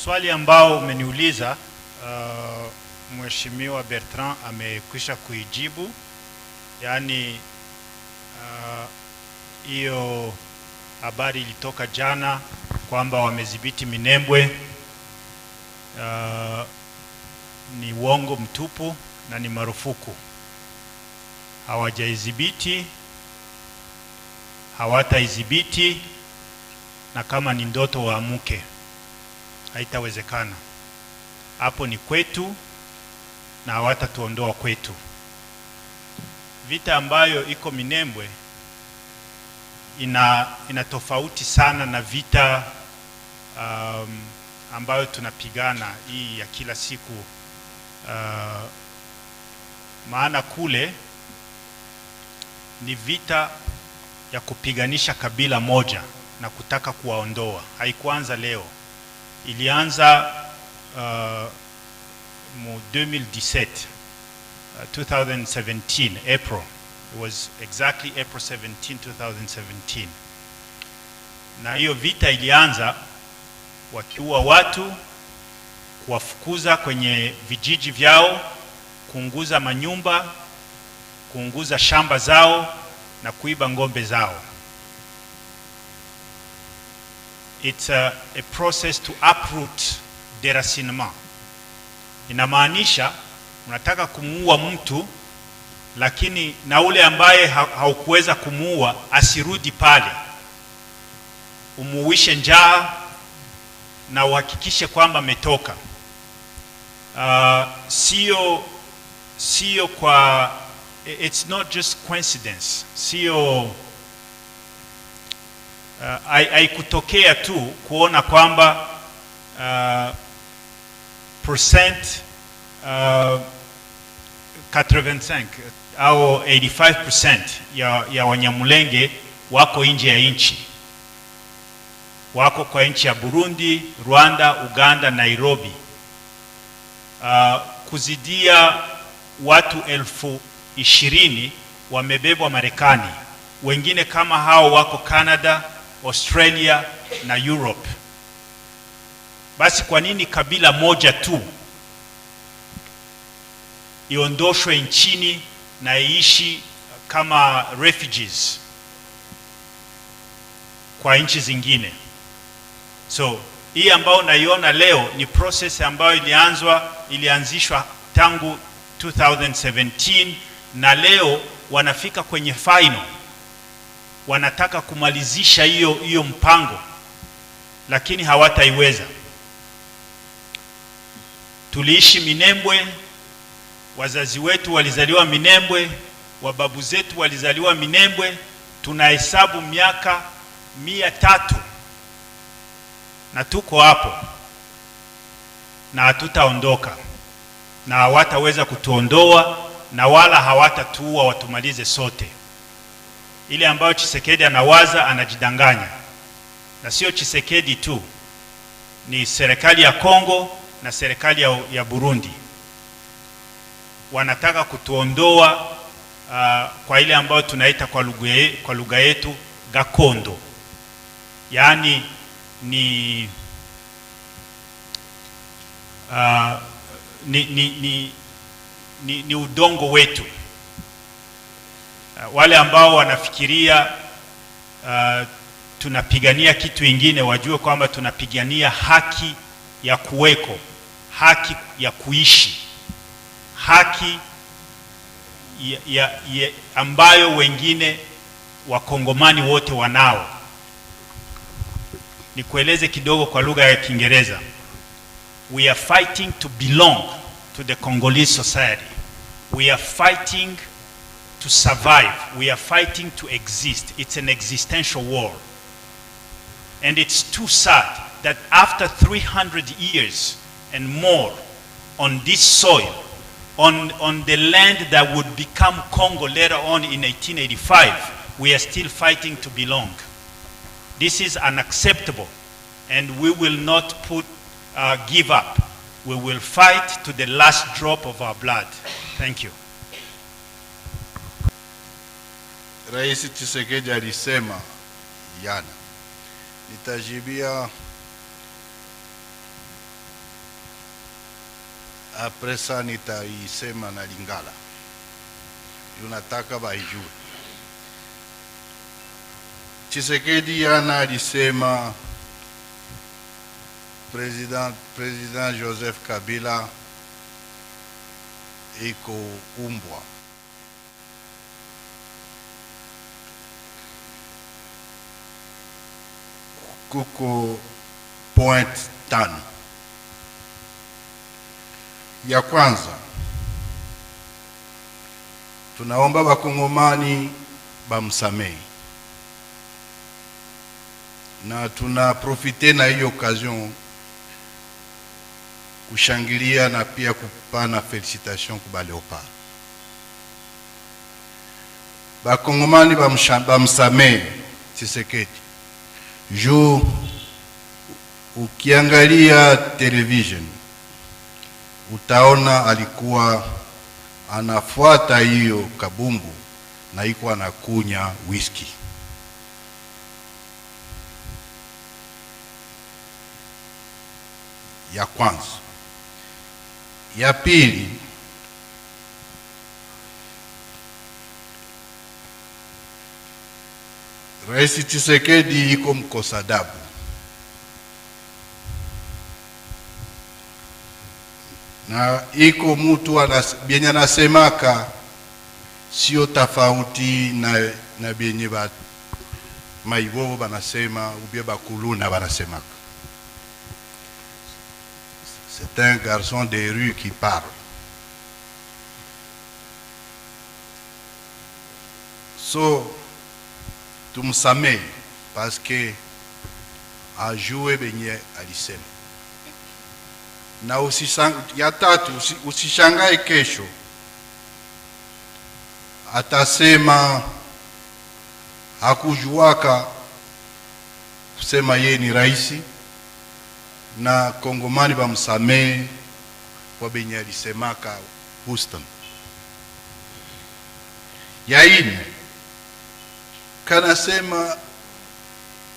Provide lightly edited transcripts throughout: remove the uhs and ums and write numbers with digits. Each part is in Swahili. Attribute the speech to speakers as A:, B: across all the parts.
A: Swali ambao umeniuliza Mheshimiwa Bertrand amekwisha kuijibu. Yani hiyo habari ilitoka jana kwamba wamedhibiti Minembwe, ni uongo mtupu na ni marufuku. Hawajaidhibiti, hawataidhibiti, na kama ni ndoto waamuke, haitawezekana. Hapo ni kwetu na hawatatuondoa kwetu. Vita ambayo iko Minembwe ina tofauti sana na vita ambayo tunapigana hii ya kila siku. Maana kule ni vita ya kupiganisha kabila moja na kutaka kuwaondoa. Haikuanza leo, ilianza mu 2017, 2017 April. It was exactly April 17, 2017. Na hiyo vita ilianza wakiua watu, kuwafukuza kwenye vijiji vyao, kuunguza manyumba, kuunguza shamba zao na kuiba ngombe zao. It's a process to uproot déracinement. Inamaanisha unataka kumuua mtu, lakini na ule ambaye haukuweza kumuua asirudi pale. Umuuishe njaa na uhakikishe kwamba ametoka. Sio kwa, it's not just coincidence. Sio haikutokea tu kuona kwamba percent 85 au 85% ya Wanyamulenge wako nje ya nchi. Wako kwa nchi ya Burundi, Rwanda, Uganda, Nairobi. Kuzidia watu 20,000 wamebebwa Marekani. Wengine kama hao wako Canada, Australia na Europe. Basi kwa nini kabila moja tu iondoshwe nchini na iishi kama refugees kwa nchi zingine? So hii ambayo naiona leo ni process ambayo ilianzishwa tangu 2017, na leo wanafika kwenye final. Wanataka kumalizisha hiyo mpango, lakini hawataiweza. Tuliishi Minembwe, wazazi wetu walizaliwa Minembwe, wababu zetu walizaliwa Minembwe. Tunahesabu miaka 300 na tuko hapo, na hatutaondoka, na hawataweza kutuondoa, na wala hawatatuua watumalize sote. Ile ambayo Tshisekedi anawaza, anajidanganya. Na sio Tshisekedi tu, ni serikali ya Kongo na serikali ya Burundi. Wanataka kutuondoa kwa ile ambayo tunaita kwa lugha yetu gakondo. Yaani ni udongo wetu. Wale ambao wanafikiria tunapigania kitu ingine, wajue kwamba tunapigania haki ya kuweko, haki ya kuishi, haki ambayo wengine Wakongomani wote wanao. Nikueleze kidogo kwa lugha ya Kiingereza. We are fighting to belong to the Congolese society. We are fighting to survive. We are fighting to exist. It's an existential war. And it's too sad that after 300 years and more on this soil, on the land that would become Congo later on in 1885, we are still fighting to belong. This is unacceptable, and we will not give up. We will fight to the last drop of our blood. Thank you.
B: Rais Tshisekedi alisema jana, nitajibia Après ça nitaisema na Lingala. Yunataka baijue. Tshisekedi yana alisema President Joseph Kabila iko umbwa. Kuko point tano. Ya kwanza, tunaomba wakongomani bamsamehe, na tunaprofite na hiyo occasion kushangilia na pia kupana felicitation kwa Leopard. Bakongomani bamsamehe Tshisekedi. Juu ukiangalia television utaona alikuwa anafuata hiyo kabumbu na iko anakunya whisky. Ya kwanza. Ya pili, Rais Tshisekedi iko mkosa adabu. Na iko mtu bienye anasemaka sio tofauti na bienye maibobo banasema ubie bakuluna banasemaka. C'est un garçon des rues qui parle. So, tumsamehe parce que a joué benye alisema. Na ya tatu, usishangae kesho atasema hakujuaka kusema yeye ni rais, na Kongomani bamsamehe kwa benye alisemaka Houston. Ya ine, kanasema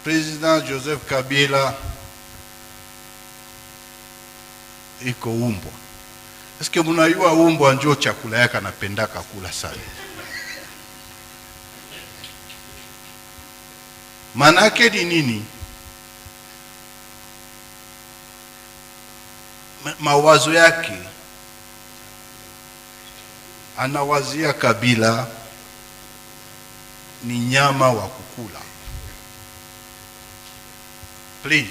B: President Joseph Kabila iko umbwa. Eske munayua umbwa njo chakula yake anapendaka kula sana? Manake ni nini? Mawazo yake anawazia Kabila ni nyama wa kukula. Please,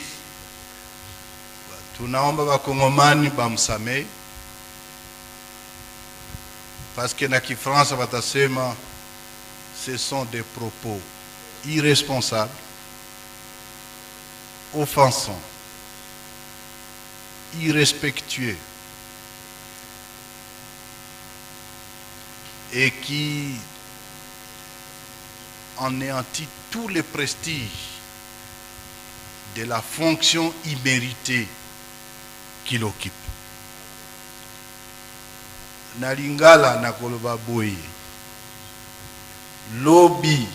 B: tunaomba wakongomani bamsamehe, parce que na Kifransa batasema ce sont des propos irresponsables, offensants, irrespectueux et qui anéantit tous les prestiges de la fonction imméritée qu'il occupe. Na Lingala na koloba boye, lobby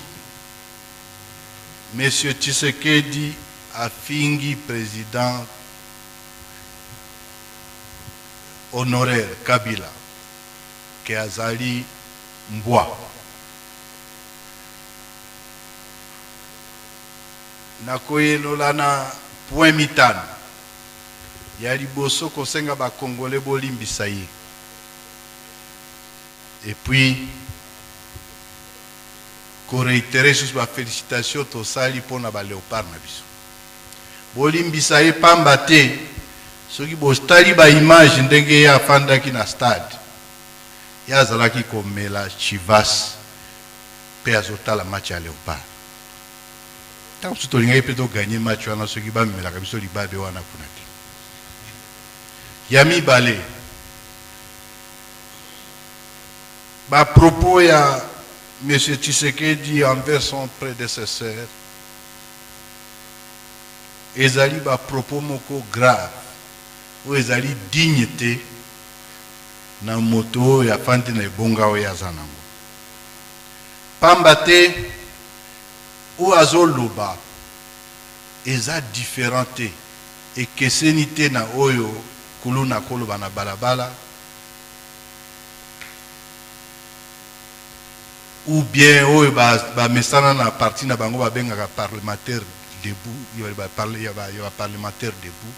B: Monsieur Tshisekedi afingi président honoraire Kabila ke azali mbwa. Na koyelola na point mitano ya liboso kosenga ba Congolais bolimbisa ye. Et puis ko réitérer sur ba félicitations to sali pona ba Léopard na biso. Bolimbisa ye pamba te soki bostali ba image ndenge ya fandaki na stade. Ya zalaki komela Chivas pe azotala match ya Léopard. Tant que tu as gagné le match, tu as gagné le match. Yami Balé. À propos de M. Tshisekedi envers son prédécesseur, ezali ba propos moko grave, ou ezali dignité na moto ya fandi na ebonga o ya zanango. Pambate ou azoloba eza différenté et que senité na oyo kuluna kolo bana balabala ou bien oyo ba mesana na parti na bango ba bengaka parlementaire debout, il va parler, il va parlementaire debout.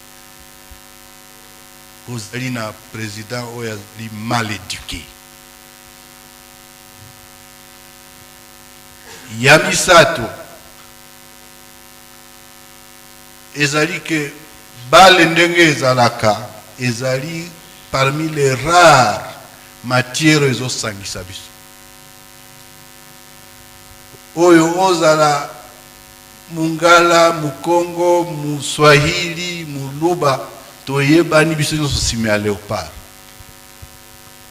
B: Ozali na président oyo ali mal éduqué. Yamisato ezali que bale ndenge ezalaka ezali parmi les rares matières ezosangisa biso oyo ozala mungala mukongo muswahili muluba toyebani biso nyonso nsima ya léopard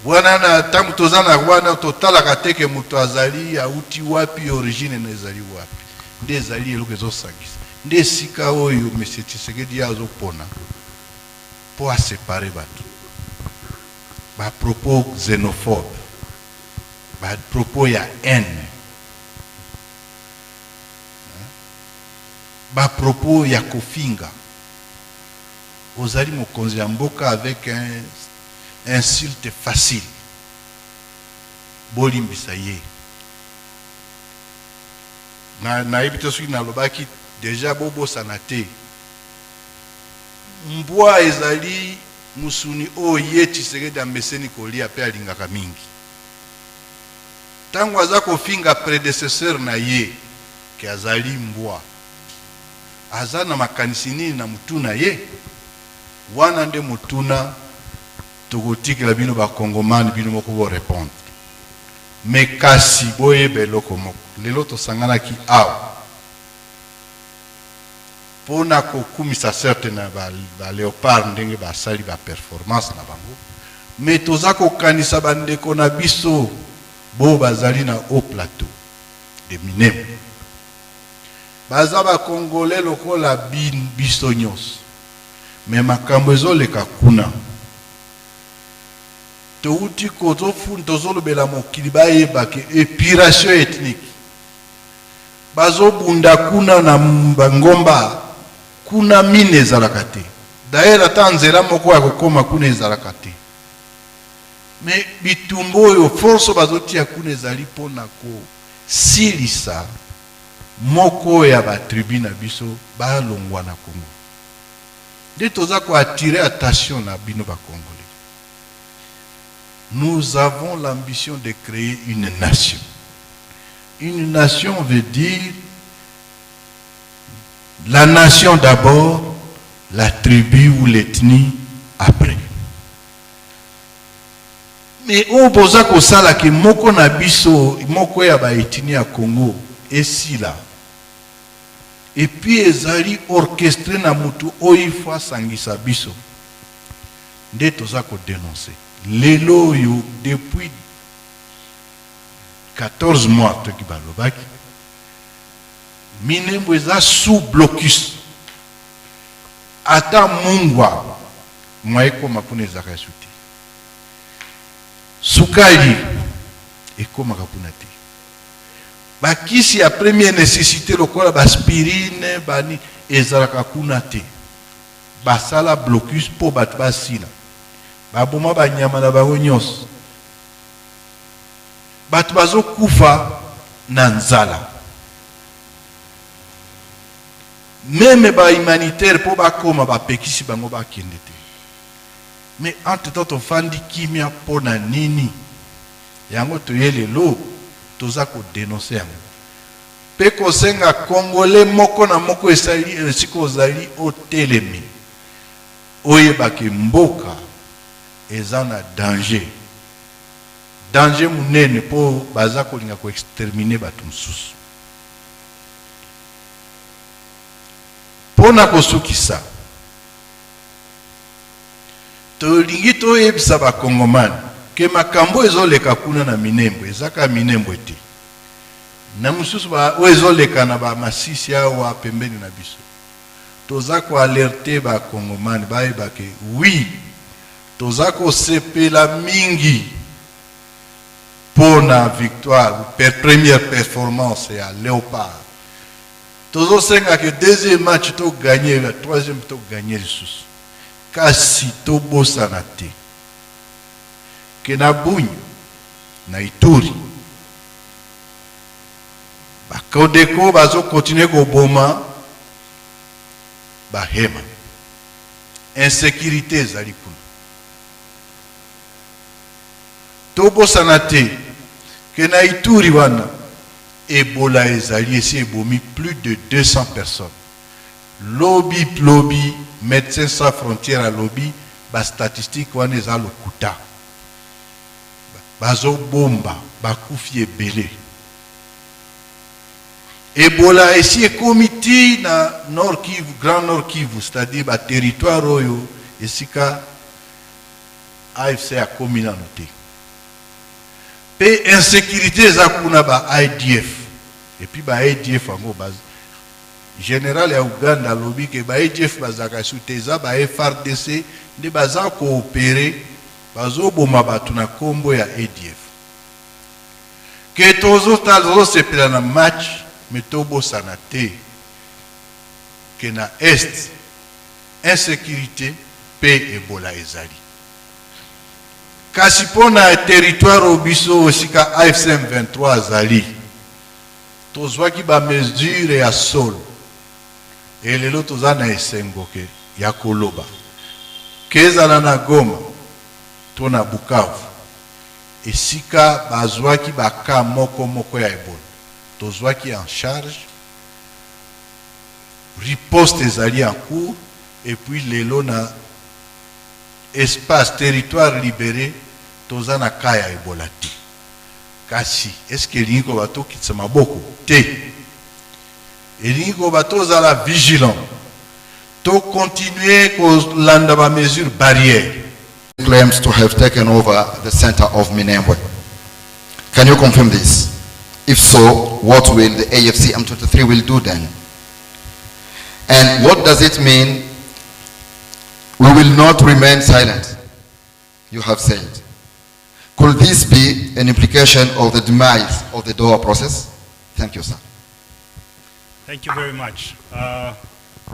B: wana na ntango toza na wana totalaka teke moto azali auti wapi origine na ezali wapi nde ezali eloko ezosangisa nde esika oyo monsieur Tshisekedi azopona mpo asepare bato bapropos xénophobe bapropos ya haine bapropos ya kofinga ozali mokonzi ya mboka avec un insulte facile bolimbisa ye nayebi te soki nalobaki deja bobosana te mbwa ezali musuni oyo ye Tshisekedi ameseni kolia mpe alingaka mingi ntango aza kofinga prédécesseur na ye ke azali mbwa aza na makanisi nini na mutuna ye wana nde mutuna tokotikela bino bakongomani bino moko borépondre me kasi boyeba eloko moko lelo tosanganaki awa mpona kokumisa certe na baléopard ndenge basali baperformance na bango me toza kokanisa bandeko na biso bo bazali na haut plateau de Minembwe baza bakongole lokola biso nyonso me makambo ezoleka kuna touti tozolobela mokili bayeba ke épuration ethnique bazobunda kuna na bangomba kuna mine ezalaka te d'ailleurs ata nzela moko ya kokoma kuna ezalaka te me bitumbu oyo force bazotia kuna ezali mpona kosilisa moko ya batribu na biso balongwa na Congo nde toza koattirer attention na bino bakongolais. Nous avons l'ambition de créer une nation. Une nation veut dire la nation d'abord, la tribu ou l'ethnie après. Mais on boza ko sala ke moko na biso moko ya ba ethnie ya Congo esila. Et puis ezali orchestré na mutu oifwa sangisa biso. Nde toza ko dénoncer. Lelo yo depuis 14 mois toki balobaki Minembwe eza sous blocus ata mungwa mwaekoma kuna ezaka suti sukali ekomaka kuna te bakisi ya première nécessité lokola baspirine bani ezalaka kuna te basala blocus po bato basila baboma banyama na bango nyonso bato bazokufa na nzala meme ba humanitaire po bakoma bapekisi bango bakende te mais entre temps tofandi kimia pona nini yango toyelelo toza ko dénoncer yango pe kosenga congolais moko na moko esali esiko ozali otelemi oyebaki mboka eza na danger danger munene po baza kolinga ko exterminer bato mosusu pona kosukisa tolingi toyebisa bakongomani ke makambo ezoleka kuna na Minembwe ezaka Minembwe te na mosusu oyo ezoleka na bamasisi awa pembeni na biso toza ko alerte bakongomani bayeba ke oui toza kosepela mingi pona victoire première performance ya Léopard tozo senga que deuxième match to gagner, le troisième to gagner lisusu kasi tobosana te ke na Bunya na Ituri bakodeko bazo continue koboma bahema insécurité ezali kuna tobosana te ke na Ituri wana Ebola ezali esi ebomi plus de 200 personnes lobi Médecins Sans Frontières alobi ba statistique wana eza lokuta bazo bomba bakufi ebele Ebola esi ekomiti na Nord Kivu, Grand Nord Kivu, c'est-à-dire ba territoire oyo esika AFC akomi nano te pe insécurité eza kuna ba IDF et puis ba IDF ango base général ya Uganda alobi ke ba IDF bazaka suteza ba FRDC nde baza coopérer bazoboma batu na kombo ya ADF ke tozo sepela na match metobo sanate ke na est insécurité pe Ebola ezali kasi pona territoire obiso osika AFC M23 azali tozwaki ba mesure ya sol elelo tozana esengo ke ya koloba kezala na Goma to na Bukavu esika bazwaki baka moko ya Ebola tozwaki en charge riposte ezali en cours et puis lelo na espace territoire libéré tozana kaya Ebola te kasi est-ce que lingo bato kitsa maboko te lingo bato zala vigilant to continuer ko landa ba mesure barrière
C: claims to have taken over the center of Minembwe. Can you confirm this? If so, what will the AFC M23 will do then? And what does it mean we will not remain silent? You have said. Could this be an implication of the demise of the Doha process? Thank you, sir.
A: Thank you very much.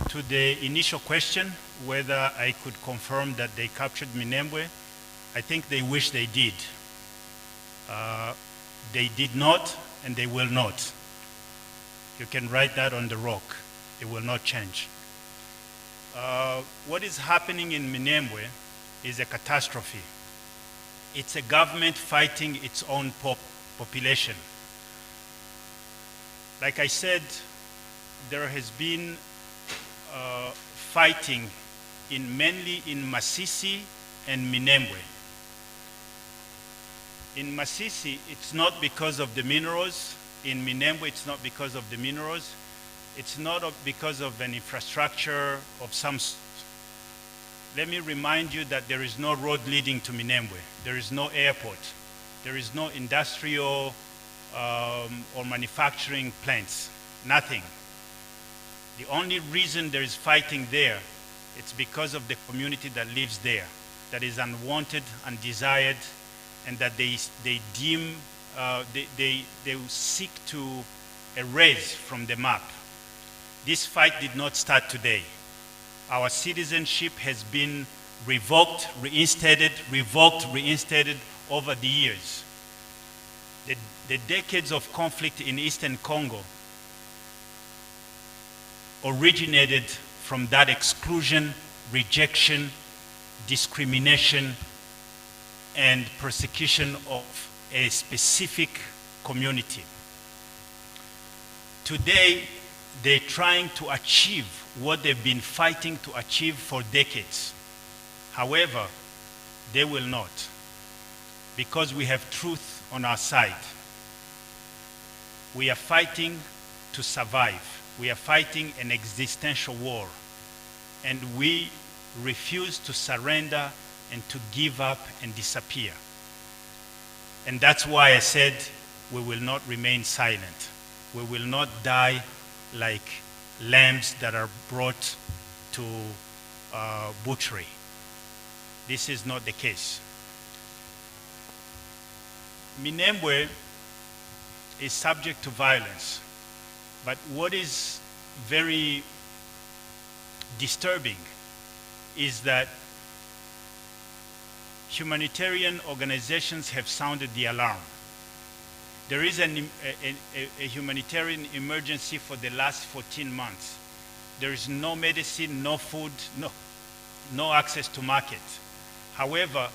A: To the initial question, whether I could confirm that they captured Minembwe, I think they wish they did. They did not, and they will not. You can write that on the rock. It will not change. What is happening in Minembwe is a catastrophe. It's a government fighting its own population. Like I said, there has been fighting mainly in Masisi and Minembwe. In Masisi, it's not because of the minerals. In Minembwe, it's not because of the minerals. It's not because of an infrastructure of some. Let me remind you that there is no road leading to Minembwe. There is no airport. There is no industrial or manufacturing plants. Nothing. The only reason there is fighting there, it's because of the community that lives there, that is unwanted, undesired, and that they deem, they seek to erase from the map. This fight did not start today. Our citizenship has been revoked, reinstated, revoked, reinstated over the years. The decades of conflict in Eastern Congo originated from that exclusion, rejection, discrimination, and persecution of a specific community. Today, they're trying to achieve what they've been fighting to achieve for decades. However, they will not, because we have truth on our side. We are fighting to survive. We are fighting an existential war, and we refuse to surrender and to give up and disappear. And that's why I said we will not remain silent. We will not die like lambs that are brought to butchery. This is not the case. Minembwe is subject to violence, but what is very disturbing is that humanitarian organizations have sounded the alarm. There is a humanitarian emergency for the last 14 months. There is no medicine, no food, no access to markets. However,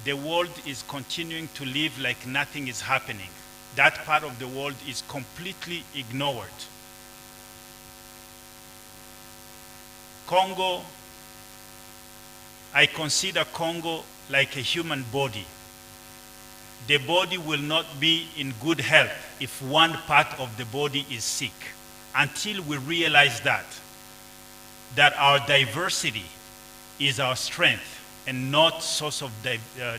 A: the world is continuing to live like nothing is happening. That part of the world is completely ignored. Congo, I consider Congo like a human body. The body will not be in good health if one part of the body is sick. Until we realize that our diversity is our strength and not source of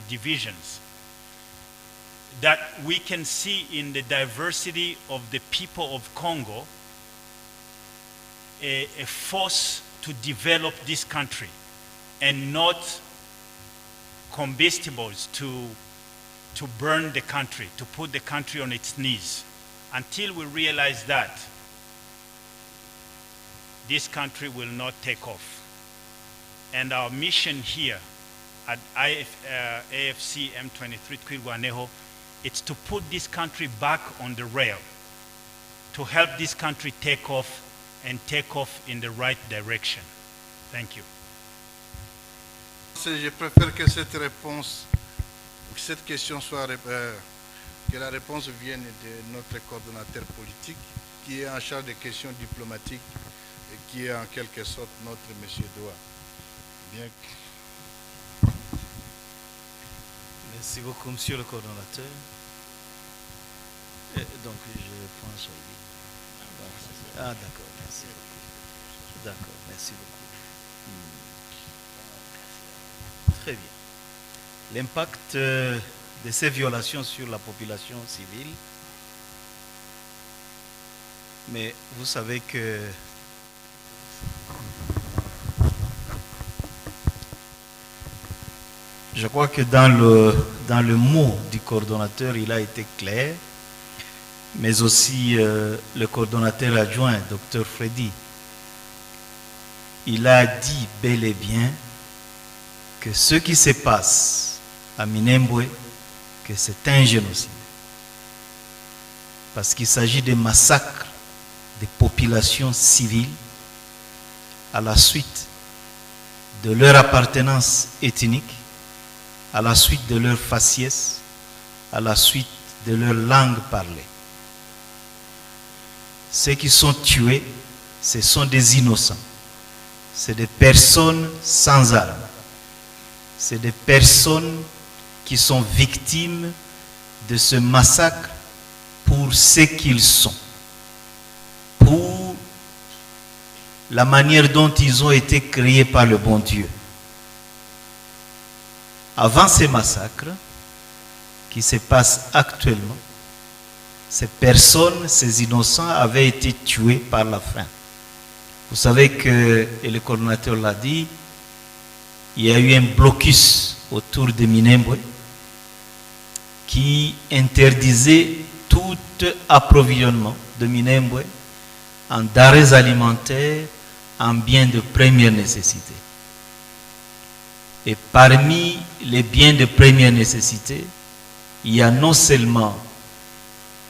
A: divisions. That we can see in the diversity of the people of Congo a force to develop this country and not combustibles to burn the country, to put the country on its knees. Until we realize that, this country will not take off. And our mission here at AFC M23 Twirwaneho, it's to put this country back on the rail, to help this country take off and take off in the right direction. Thank you.
B: Je préfère que cette réponse, que cette question soit, que la réponse vienne de notre coordonnateur politique, qui est en charge des questions diplomatiques et qui est en quelque sorte notre monsieur Doua. Bien.
D: Merci beaucoup, monsieur le coordonnateur. Donc, je prends sur lui. Ah, d'accord, merci beaucoup. D'accord, merci beaucoup. Très bien. L'impact de ces violations sur la population civile. Mais vous savez que je crois que dans le mot du coordonnateur, il a été clair, mais aussi le coordonnateur adjoint, Dr Freddy, il a dit bel et bien que ce qui se passe à Minembwe, que c'est un génocide. Parce qu'il s'agit de massacres des populations civiles à la suite de leur appartenance ethnique, à la suite de leur faciès, à la suite de leur langue parlée. Ceux qui sont tués, ce sont des innocents. C'est des personnes sans armes. C'est des personnes qui sont victimes de ce massacre pour ce qu'ils sont, pour la manière dont ils ont été créés par le bon Dieu. Avant ces massacres qui se passent actuellement, ces personnes, ces innocents avaient été tués par la faim. Vous savez que, et le coordonnateur l'a dit, il y a eu un blocus autour de Minembwe qui interdisait tout approvisionnement de Minembwe en denrées alimentaires, en biens de première nécessité. Et parmi les biens de première nécessité, il y a non seulement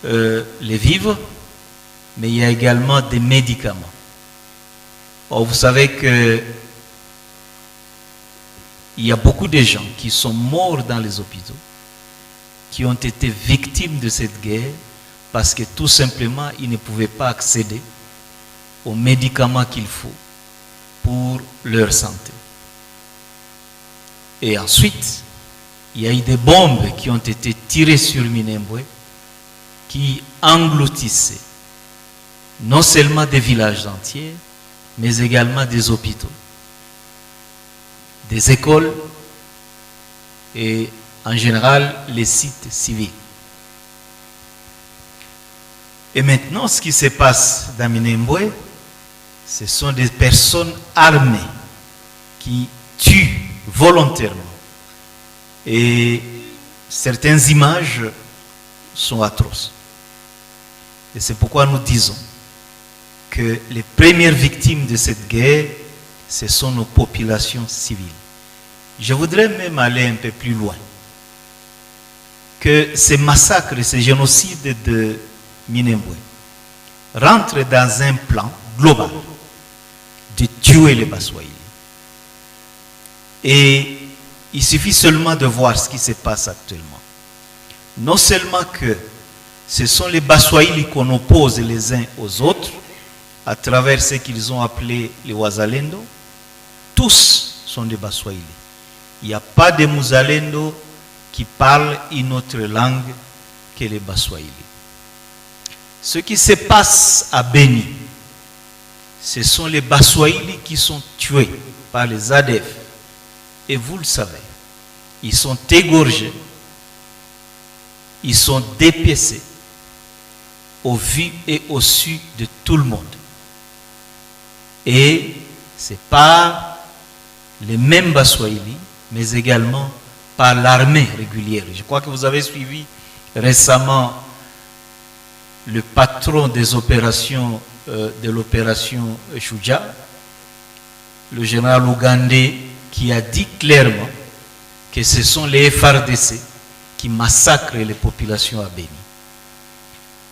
D: les vivres, mais il y a également des médicaments. Or, vous savez que il y a beaucoup de gens qui sont morts dans les hôpitaux, qui ont été victimes de cette guerre parce que tout simplement, ils ne pouvaient pas accéder aux médicaments qu'il faut pour leur santé. Et ensuite, il y a eu des bombes qui ont été tirées sur Minembwe qui engloutissaient non seulement des villages entiers, mais également des hôpitaux, des écoles et en général les sites civils. Et maintenant, ce qui se passe dans Minembwe, ce sont des personnes armées qui tuent volontairement. Et certaines images sont atroces. Et c'est pourquoi nous disons que les premières victimes de cette guerre, ce sont nos populations civiles. Je voudrais même aller un peu plus loin. Que ces massacres et ces génocides de Minembwe rentrent dans un plan global de tuer les Baswahili. Et il suffit seulement de voir ce qui se passe actuellement. Non seulement que ce sont les Baswahili qu'on oppose les uns aux autres à travers ce qu'ils ont appelé les Wazalendo, tous sont des Baswahili. Il n'y a pas de Muzalendo qui parlent une autre langue que les Baswahili. Ce qui se passe à Beni, ce sont les Baswahili qui sont tués par les ADF. Et vous le savez, ils sont égorgés, ils sont dépiécés au vu et au su de tout le monde. Et c'est par les mêmes Baswahili, mais également par l'armée régulière. Je crois que vous avez suivi récemment le patron des opérations de l'opération Shuja, le général ougandais, qui a dit clairement que ce sont les FRDC qui massacrent les populations à Beni.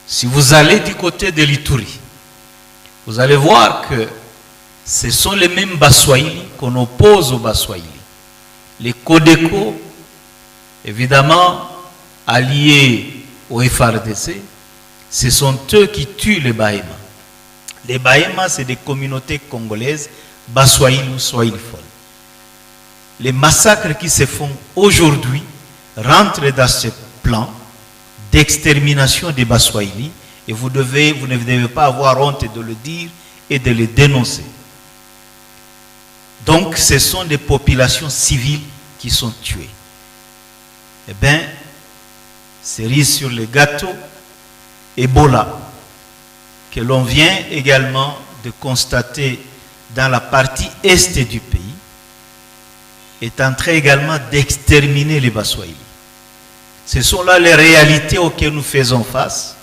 D: Si vous allez du côté de l'Ituri, vous allez voir que ce sont les mêmes Baswahili qu'on oppose aux Baswahili. Les Codeco, évidemment, alliés au FRDC, ce sont eux qui tuent les Bahema. Les Bahema, c'est des communautés congolaises, Baswahili ou Swahiliphones. Les massacres qui se font aujourd'hui rentrent dans ce plan d'extermination des Baswahili et vous ne devez pas avoir honte de le dire et de le dénoncer. Donc ce sont des populations civiles qui sont tuées. Eh bien, cerise sur le gâteau, Ebola, que l'on vient également de constater dans la partie est du pays, est en train également d'exterminer les Baswahili. Ce sont là les réalités auxquelles nous faisons face.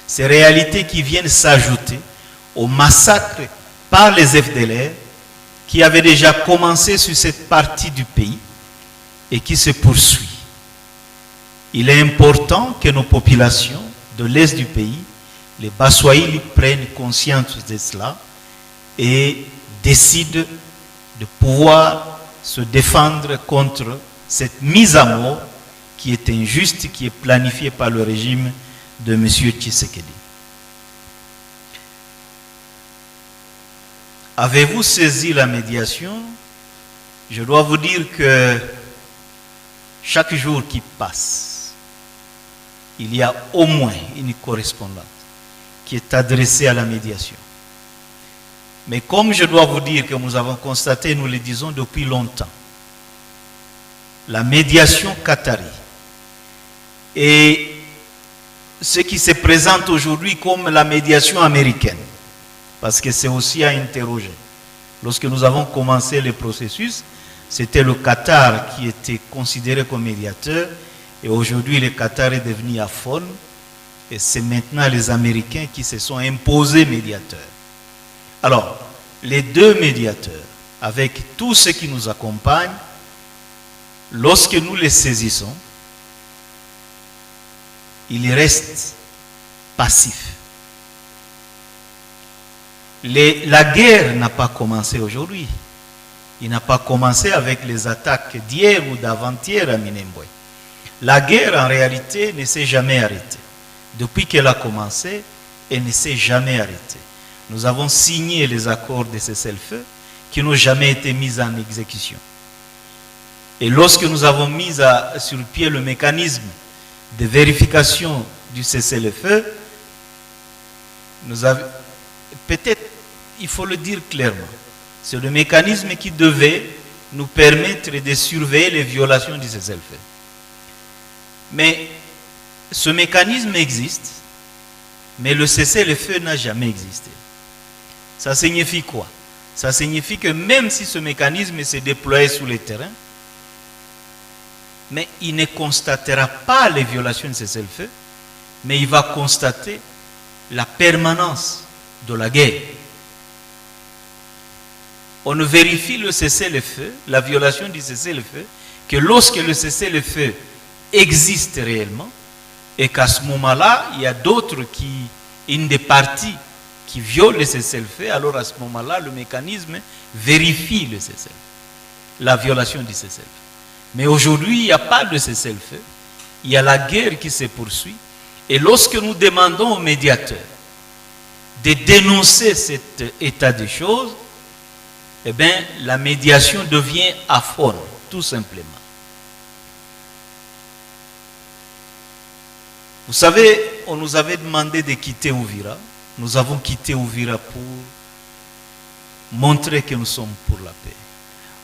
D: Ces réalités qui viennent s'ajouter au massacre par les FDLR qui avaient déjà commencé sur cette partie du pays et qui se poursuit. Il est important que nos populations de l'est du pays, les Baswahili, prennent conscience de cela et décident de pouvoir se défendre contre cette mise à mort qui est injuste, qui est planifiée par le régime de M. Tshisekedi. Avez-vous saisi la médiation? Je dois vous dire que chaque jour qui passe, il y a au moins une correspondante qui est adressée à la médiation. Mais comme je dois vous dire que nous avons constaté, nous le disons depuis longtemps, la médiation qatari et ce qui se présente aujourd'hui comme la médiation américaine, parce que c'est aussi à interroger. Lorsque nous avons commencé le processus, c'était le Qatar qui était considéré comme médiateur et aujourd'hui le Qatar est devenu aphone et c'est maintenant les Américains qui se sont imposés médiateurs. Alors, les deux médiateurs, avec tous ceux qui nous accompagnent, lorsque nous les saisissons, ils restent passifs. La guerre n'a pas commencé aujourd'hui. Il n'a pas commencé avec les attaques d'hier ou d'avant-hier à Minembwe. La guerre, en réalité, ne s'est jamais arrêtée. Depuis qu'elle a commencé, elle ne s'est jamais arrêtée. Nous avons signé les accords de cessez-le-feu qui n'ont jamais été mis en exécution. Et lorsque nous avons mis sur pied le mécanisme de vérification du cessez-le-feu, peut-être, il faut le dire clairement, c'est le mécanisme qui devait nous permettre de surveiller les violations du cessez-le-feu. Mais ce mécanisme existe, mais le cessez-le-feu n'a jamais existé. Ça signifie quoi? Ça signifie que même si ce mécanisme s'est déployé sur le terrain, mais il ne constatera pas les violations de cessez-le-feu, mais il va constater la permanence de la guerre. on ne vérifie le cessez-le-feu, la violation du cessez-le-feu, que lorsque le cessez-le-feu existe réellement, et qu'à ce moment-là, il y a d'autres une des parties qui violent le cessez-le-feu, alors à ce moment-là, le mécanisme vérifie le cessez-le-feu, la violation du cessez-le-feu. Mais aujourd'hui, il n'y a pas de cessez-le-feu, il y a la guerre qui se poursuit, et lorsque nous demandons aux médiateurs de dénoncer cet état des choses, eh bien, la médiation devient aphone, tout simplement. Vous savez, on nous avait demandé de quitter Uvira. Nous avons quitté Uvira pour montrer que nous sommes pour la paix.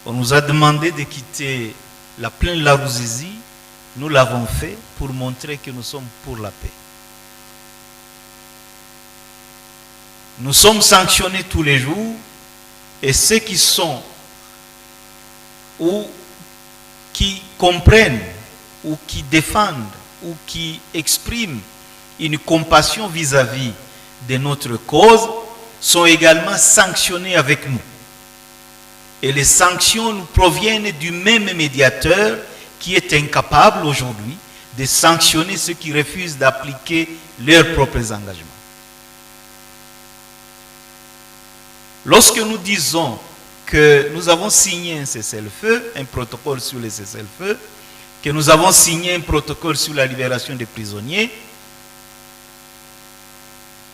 D: On nous a demandé de quitter la plaine de la Ruzizi. Nous l'avons fait pour montrer que nous sommes pour la paix. Nous sommes sanctionnés tous les jours et ceux qui sont ou qui comprennent ou qui défendent ou qui expriment une compassion vis-à-vis de notre cause sont également sanctionnés avec nous. Et les sanctions nous proviennent du même médiateur qui est incapable aujourd'hui de sanctionner ceux qui refusent d'appliquer leurs propres engagements. Lorsque nous disons que nous avons signé un cessez-le-feu, un protocole sur le cessez-le-feu, que nous avons signé un protocole sur la libération des prisonniers,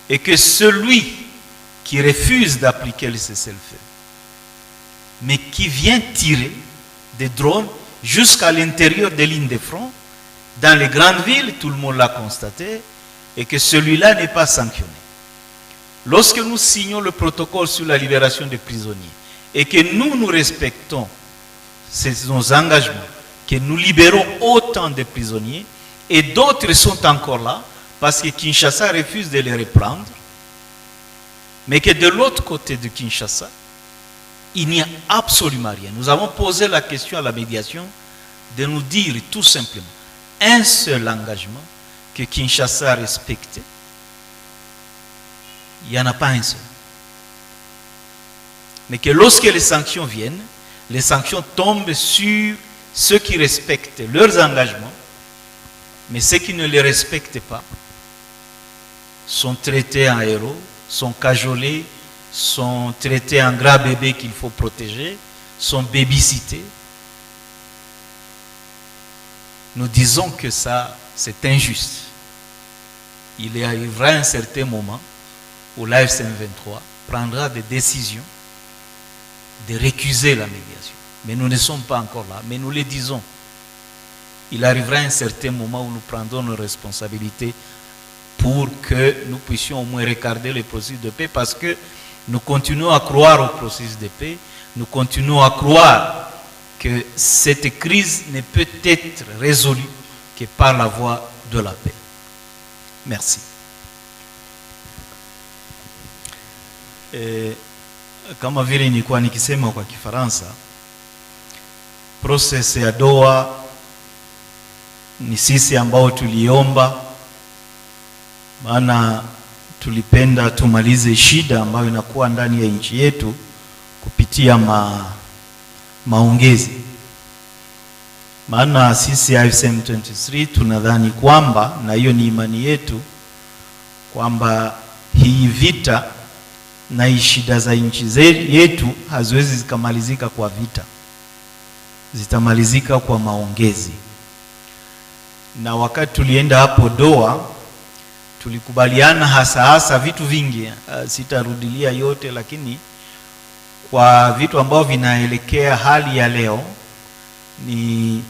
D: et que celui qui refuse d'appliquer le cessez-le-feu, mais qui vient tirer des drones jusqu'à l'intérieur des lignes de front, dans les grandes villes, tout le monde l'a constaté, et que celui-là n'est pas sanctionné. Lorsque nous signons le protocole sur la libération des prisonniers, et que nous respectons nos engagements, que nous libérons autant de prisonniers, et d'autres sont encore là, parce que Kinshasa refuse de les reprendre, mais que de l'autre côté de Kinshasa, il n'y a absolument rien. Nous avons posé la question à la médiation de nous dire tout simplement un seul engagement que Kinshasa a respecté. Il n'y en a pas un seul. Mais que lorsque les sanctions viennent, les sanctions tombent sur ceux qui respectent leurs engagements, mais ceux qui ne les respectent pas sont traités en héros, sont cajolés, sont traités en gras bébés qu'il faut protéger, sont babysités. Nous disons que ça, c'est injuste. Il arrivera un certain moment où l'AFC M23 prendra des décisions de récuser la médiation. Mais nous ne sommes pas encore là, mais nous le disons. Il arrivera un certain moment où nous prendrons nos responsabilités pour que nous puissions au moins regarder le processus de paix, parce que nous continuons à croire au processus de paix, nous continuons à croire que cette crise ne peut être résolue que par la voie de la paix. Merci. Kama vile nilikuwa nikisema kwa Kifaransa, process ya Doha ni sisi ambao tuliomba, maana tulipenda tumalize shida ambayo inakuwa ndani ya nchi yetu kupitia maongezi. Maana sisi AFC M23 tunadhani kwamba, na hiyo ni imani yetu, kwamba hii vita na hii shida za nchi yetu haziwezi zikamalizika kwa vita, zitamalizika kwa maongezi. Na wakati tulienda hapo Doha, tulikubaliana hasa vitu vingi, sitarudilia yote, lakini kwa vitu ambao vinaelekea hali ya leo ni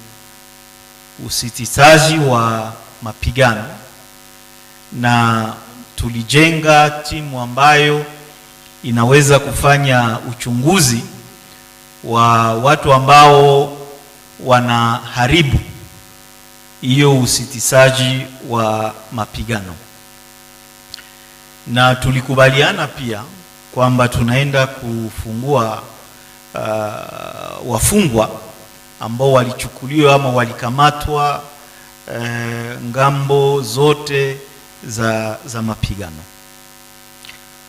D: usitizaji wa mapigano, na tulijenga timu ambayo inaweza kufanya uchunguzi wa watu ambao wanaharibu hiyo usitizaji wa mapigano. Na tulikubaliana pia kwamba tunaenda kufungua wafungwa ambao walichukuliwa ama walikamatwa ngambo zote za mapigano.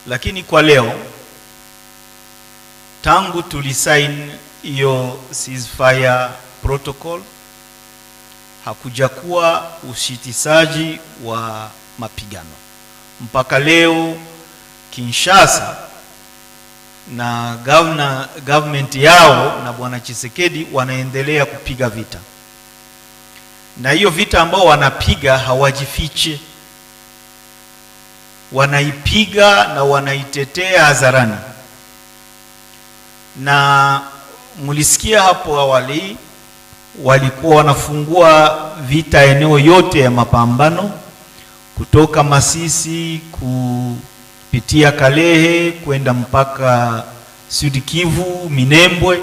D: Lakini kwa leo tangu tulisign hiyo ceasefire protocol hakuja kuwa usitisaji wa mapigano. Mpaka leo Kinshasa na government yao na bwana Tshisekedi wanaendelea kupiga vita. Na hiyo vita ambao wanapiga hawajifiche. Wanaipiga na wanaitetea hadharani. Na mulisikia hapo awali walikuwa wanafungua vita eneo yote ya mapambano kutoka Masisi kupitia Kalehe kwenda mpaka Sud Kivu, Minembwe,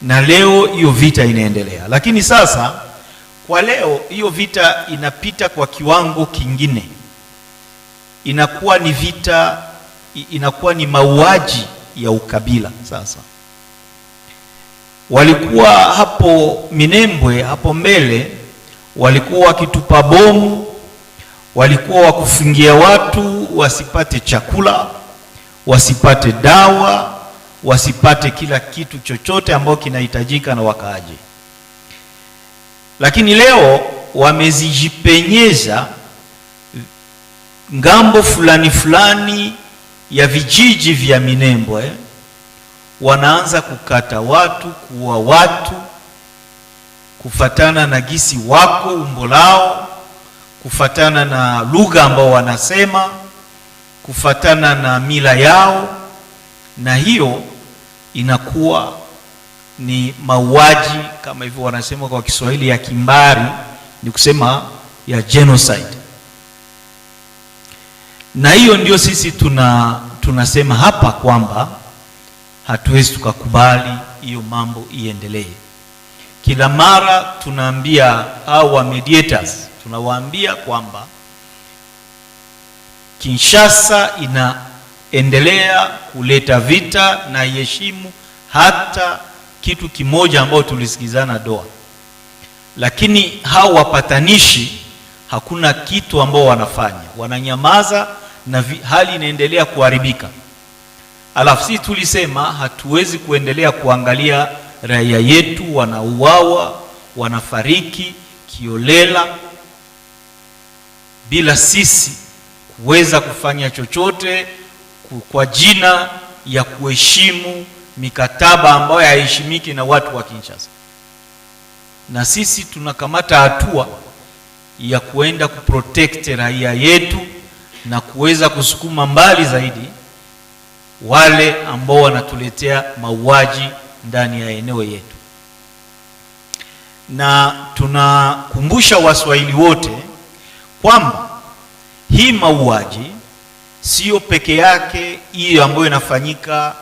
D: na leo hiyo vita inaendelea. Lakini sasa kwa leo hiyo vita inapita kwa kiwango kingine. Inakuwa ni vita, inakuwa ni mauaji ya ukabila. Sasa walikuwa hapo Minembwe hapo mbele walikuwa wakitupa bomu, walikuwa wakufungia watu wasipate chakula, wasipate dawa, wasipate kila kitu chochote ambao kinahitajika na wakaaji. Lakini leo wamezijipenyeza ngambo fulani fulani ya vijiji vya Minembwe, wanaanza kukata watu, kuua watu kufatana na gisi wako umbo lao, kufatana na lugha ambao wanasema, kufatana na mila yao, na hiyo inakuwa ni mauaji kama hivyo wanasema kwa Kiswahili ya kimbari, ni kusema ya genocide. Na hiyo ndio sisi tunasema hapa kwamba hatuwezi tukakubali hiyo mambo iendelee. Kila mara tunaambia au mediators, tunawaambia kwamba Kinshasa inaendelea kuleta vita na iheshimu hata kitu kimoja ambao tulisikizana Doha. Lakini hao wapatanishi hakuna kitu ambao wanafanya, wananyamaza na hali inaendelea kuharibika. Alafu sisi tulisema hatuwezi kuendelea kuangalia raia yetu wanauawa, wanafariki kiolela bila sisi kuweza kufanya chochote kwa jina ya kuheshimu mikataba ambayo haiheshimiki na watu wa Kinshasa. Na sisi tunakamata hatua ya kuenda kuprotect raia yetu na kuweza kusukuma mbali zaidi wale ambao wanatuletea mauaji ndani ya eneo yetu. Na tunakumbusha Waswahili wote kwamba hii mauaji sio peke yake hiyo ambayo inafanyika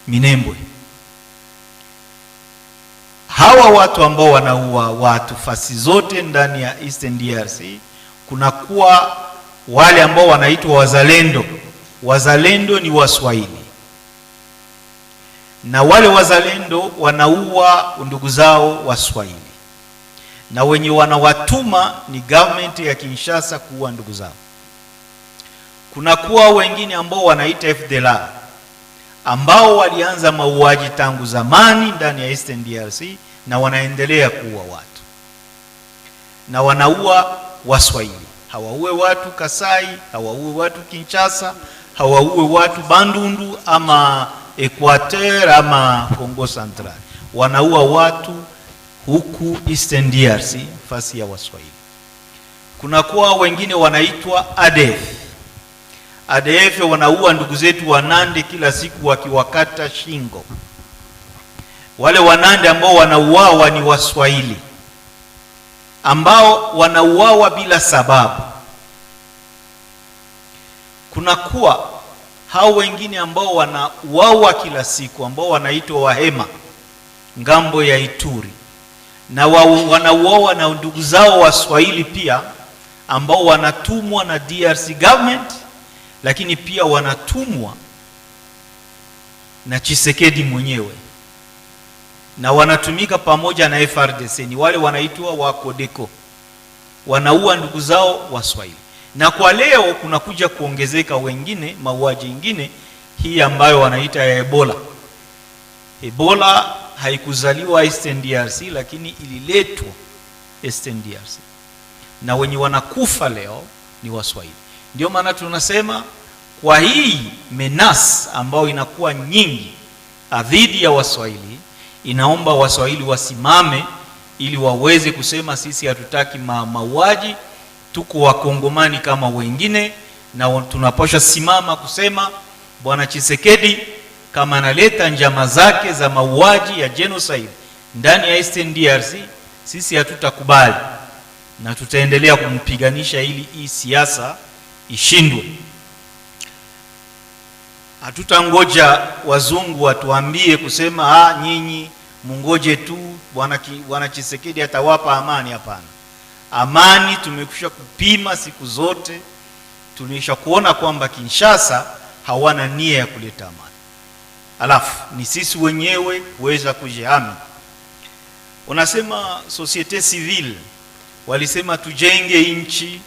D: Minembwe. Hawa watu ambao wanaua watu fasi zote ndani ya Eastern DRC, kunakuwa wale ambao wanaitwa wazalendo. Wazalendo ni Waswahili, na wale wazalendo wanaua ndugu zao Waswahili, na wenye wanawatuma ni government ya Kinshasa kuua ndugu zao. Kunakuwa wengine ambao wanaita FDLR ambao walianza mauaji tangu zamani ndani ya Eastern DRC na wanaendelea kuua watu, na wanaua Waswahili. Hawaue watu Kasai, hawaue watu Kinshasa, hawaue watu Bandundu ama Equateur ama Kongo Central. Wanaua watu huku Eastern DRC fasi ya Waswahili. Kunakuwa wengine wanaitwa ADF. ADF wanaua ndugu zetu Wanande kila siku wakiwakata shingo. Wale Wanande ambao wanauawa ni Waswahili ambao wanauawa bila sababu. Kunakuwa hao wengine ambao wanauawa kila siku ambao wanaitwa Wahema ngambo ya Ituri, na wanauawa na ndugu zao Waswahili pia ambao wanatumwa na DRC government, lakini pia wanatumwa na Tshisekedi mwenyewe, na wanatumika pamoja na FRDC. Ni wale wanaitwa wa Kodeko, wanaua ndugu zao Waswahili. Na kwa leo kunakuja kuongezeka wengine mauaji mengine hii ambayo wanaita ya Ebola. Ebola haikuzaliwa Eastern DRC, lakini ililetwa Eastern DRC, na wenye wanakufa leo ni Waswahili. Ndio maana tunasema kwa hii menace ambayo inakuwa nyingi dhidi ya Waswahili, inaomba Waswahili wasimame ili waweze kusema sisi hatutaki mauaji, tuko wakongomani kama wengine, na tunaposha simama kusema Bwana Tshisekedi kama analeta njama zake za mauaji ya genocide ndani ya Eastern DRC, sisi hatutakubali na tutaendelea kumpiganisha ili hii siasa ishindwe. Hatutangoja wazungu watuambie kusema nyinyi mungoje tu Bwana Tshisekedi atawapa amani. Hapana. Amani tumekusha kupima siku zote, tulisha kuona kwamba Kinshasa hawana nia ya kuleta amani. Alafu ni sisi wenyewe kuweza kujihami. Unasema societe civile walisema tujenge nchi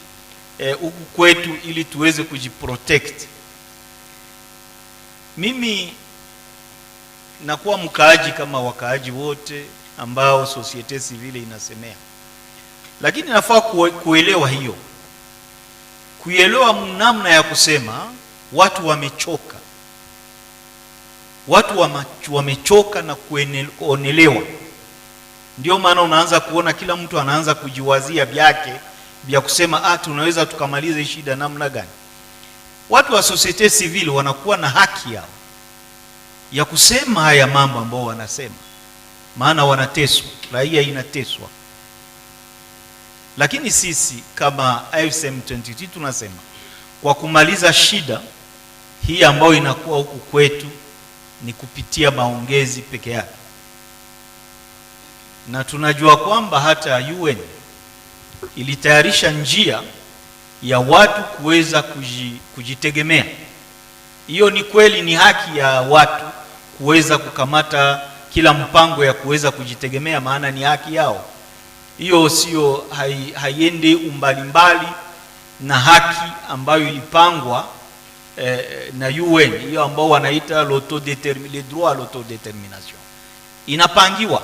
D: huku kwetu ili tuweze kujiprotect. Mimi nakuwa mkaaji kama wakaaji wote ambao societe civile inasemea, lakini nafaa kuelewa hiyo, kuelewa namna ya kusema watu wamechoka, watu wamechoka na kuonelewa. Ndio maana unaanza kuona kila mtu anaanza kujiwazia vyake vya kusema tunaweza tukamaliza hii shida namna gani. Watu wa societe civile wanakuwa na haki yao ya kusema haya mambo ambao wanasema, maana wanateswa, raia inateswa. Lakini sisi kama AFC M23 tunasema kwa kumaliza shida hii ambayo inakuwa huku kwetu ni kupitia maongezi peke yake. Na tunajua kwamba hata UN ilitayarisha njia ya watu kuweza kujitegemea. Hiyo ni kweli, ni haki ya watu kuweza kukamata kila mpango ya kuweza kujitegemea, maana ni haki yao. Hiyo sio haiende umbalimbali na haki ambayo ilipangwa na UN, hiyo ambao wanaita le droit à l'autodetermination. Inapangiwa,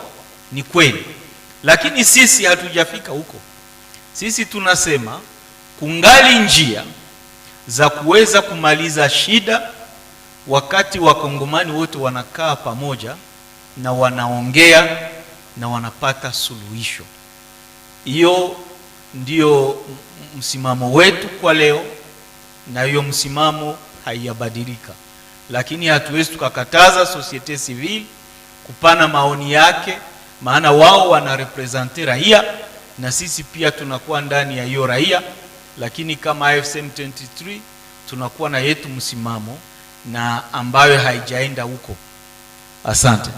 D: ni kweli, lakini sisi hatujafika huko. Sisi tunasema kungali njia za kuweza kumaliza shida wakati wakongomani wote wanakaa pamoja na wanaongea na wanapata suluhisho. Hiyo ndio msimamo wetu kwa leo, na hiyo msimamo haiyabadilika. Lakini hatuwezi tukakataza societe civile kupana maoni yake, maana wao wanarepresente raia na sisi pia tunakuwa ndani ya hiyo raia. Lakini kama AFC M23 tunakuwa na yetu msimamo na ambayo haijaenda huko. Asante.